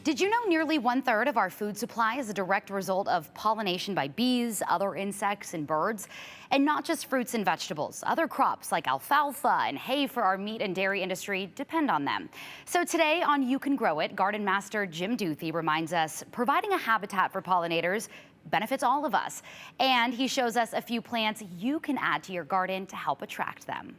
Did you know nearly 1/3 of our food supply is a direct result of pollination by bees, other insects, and birds? And not just fruits and vegetables. Other crops like alfalfa and hay for our meat and dairy industry depend on them. So today on You Can Grow It, Garden Master Jim Duthie reminds us providing a habitat for pollinators benefits all of us. And he shows us a few plants you can add to your garden to help attract them.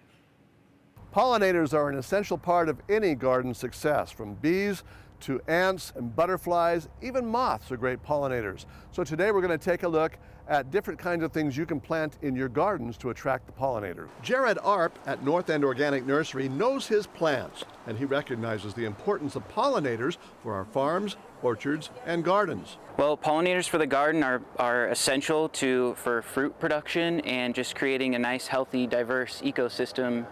Pollinators are an essential part of any garden success, from bees to ants and butterflies. Even moths are great pollinators. So today we're going to take a look at different kinds of things you can plant in your gardens to attract the pollinator. Jared Arp at North End Organic Nursery knows his plants, and he recognizes the importance of pollinators for our farms, orchards, and gardens. Well, pollinators for the garden are essential for fruit production and just creating a nice, healthy, diverse ecosystem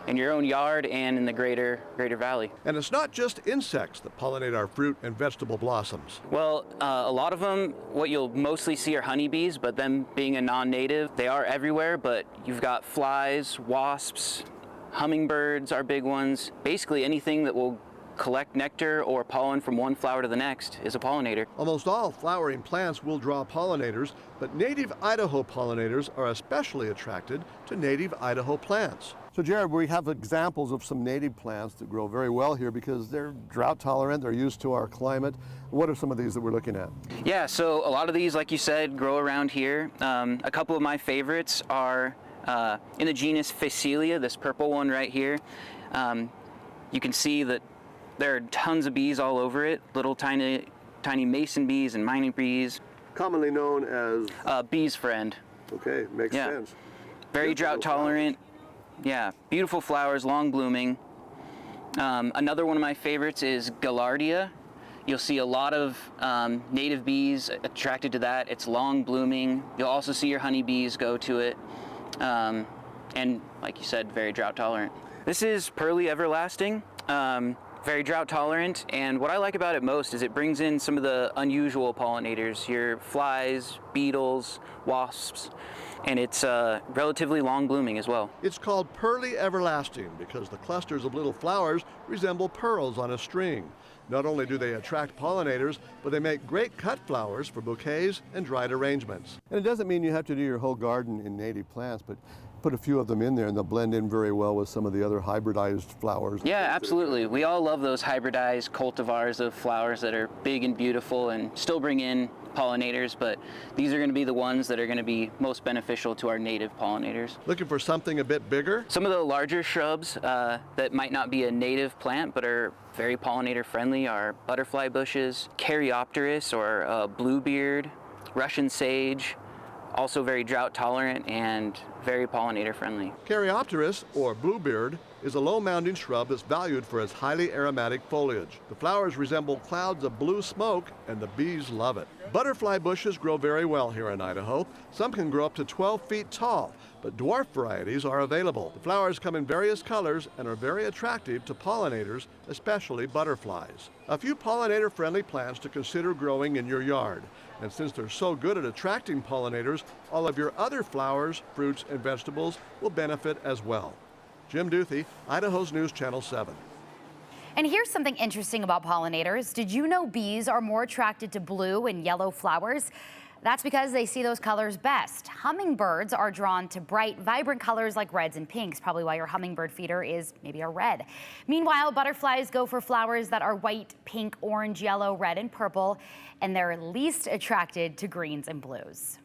in your own yard and in the greater valley. And it's not just insects that pollinate our fruit and vegetable blossoms. Well, a lot of them, what you'll mostly see are honeybees, but them being a non-native, they are everywhere, but you've got flies, wasps, hummingbirds are big ones. Basically anything that will collect nectar or pollen from one flower to the next is a pollinator. Almost all flowering plants will draw pollinators, but native Idaho pollinators are especially attracted to native Idaho plants. So Jared, we have examples of some native plants that grow very well here because they're drought tolerant, they're used to our climate. What are some of these that we're looking at? Yeah, so a lot of these, like you said, grow around here. A couple of my favorites are in the genus Phacelia, this purple one right here. You can see that there are tons of bees all over it, little tiny mason bees and mining bees. Commonly known as? Bee's friend. Okay, makes sense. Very drought tolerant. Yeah, beautiful flowers, long blooming. Another one of my favorites is Gaillardia. You'll see a lot of native bees attracted to that. It's long blooming. You'll also see your honeybees go to it. And like you said, very drought tolerant. This is Pearly Everlasting. Very drought tolerant, and what I like about it most is it brings in some of the unusual pollinators, your flies, beetles, wasps, and it's relatively long blooming as well. It's called Pearly Everlasting because the clusters of little flowers resemble pearls on a string. Not only do they attract pollinators, but they make great cut flowers for bouquets and dried arrangements. And it doesn't mean you have to do your whole garden in native plants, but put a few of them in there and they'll blend in very well with some of the other hybridized flowers. Yeah, absolutely. We all love those hybridized cultivars of flowers that are big and beautiful and still bring in pollinators, but these are going to be the ones that are going to be most beneficial to our native pollinators. Looking for something a bit bigger? Some of the larger shrubs that might not be a native plant but are very pollinator friendly are butterfly bushes, Caryopteris or bluebeard, Russian sage, also very drought tolerant and very pollinator friendly. Caryopteris, or bluebeard, is a low-mounding shrub that's valued for its highly aromatic foliage. The flowers resemble clouds of blue smoke, and the bees love it. Butterfly bushes grow very well here in Idaho. Some can grow up to 12 feet tall, but dwarf varieties are available. The flowers come in various colors and are very attractive to pollinators, especially butterflies. A few pollinator-friendly plants to consider growing in your yard. And since they're so good at attracting pollinators, all of your other flowers, fruits, and vegetables will benefit as well. Jim Duthie, Idaho's News Channel 7. And here's something interesting about pollinators. Did you know bees are more attracted to blue and yellow flowers? That's because they see those colors best. Hummingbirds are drawn to bright, vibrant colors like reds and pinks, probably why your hummingbird feeder is maybe a red. Meanwhile, butterflies go for flowers that are white, pink, orange, yellow, red, and purple, and they're least attracted to greens and blues.